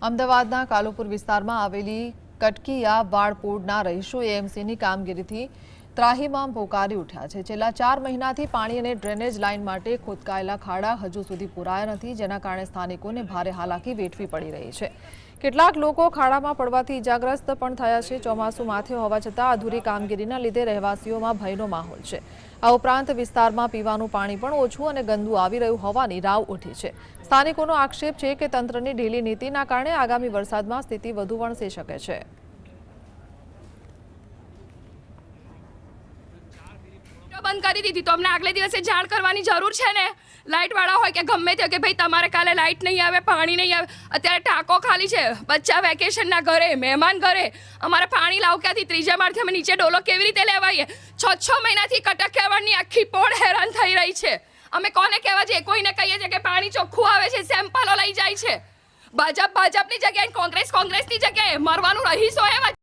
અમદાવાદના કાલુપુર વિસ્તારમાં આવેલી કટકીયા વાડપોડના રહીશો એએમસીની કામગીરીથી ત્રાહિમામ પોકારી ઉઠ્યા છે। છેલ્લા 4 મહિનાથી પાણી અને ડ્રેનેજ લાઇન માટે ખોદકાયેલા ખાડા હજુ સુધી પૂરાયા નથી, જેના કારણે સ્થાનિકોને ભારે હાલાકી વેઠવી પડી રહી છે। કેટલાક લોકો ખાડામાં પડવાથી ઇજાગ્રસ્ત પણ થયા છે। ચોમાસું માથે હોવા છતાં અધૂરી કામગીરીના લીધે રહેવાસીઓમાં ભયનો માહોલ છે। આ ઉપરાંત વિસ્તારમાં પીવાનું પાણી પણ ઓછું અને ગંદુ આવી રહ્યું હોવાની રાવ ઉઠી છે। સ્થાનિકોનો આક્ષેપ છે કે તંત્રની ઢીલી નીતિના કારણે આગામી વરસાદમાં સ્થિતિ વધુ વણસી શકે છે। બંધ કરી દીધી તો અમને આગલે દિવસે જાણ કરવાની જરૂર છે ને। લાઇટ વાળા હોય કે ગમે તે કે ભાઈ તમારે કાલે લાઇટ નહીં આવે, પાણી નહીં આવે। અત્યારે ટાંકો ખાલી છે, બચ્ચા વેકેશનના ઘરે, મહેમાન ઘરે, અમારે પાણી લાવ ક્યાંથી? ત્રીજા માળથી અમે નીચે ડોલો કેવી રીતે લેવાઈએ? 6 મહિનાથી કટકિયાવાડની આખી પોળ હેરાન થઈ રહી છે। અમે કોને કહેવા જઈએ? કોઈને કહીએ છીએ કે પાણી ચોખ્ખું આવે છે, સેમ્પલો લઈ જાય છે। ભાજપની જગ્યાએ કોંગ્રેસની જગ્યાએ મરવાનું રહીશો એવા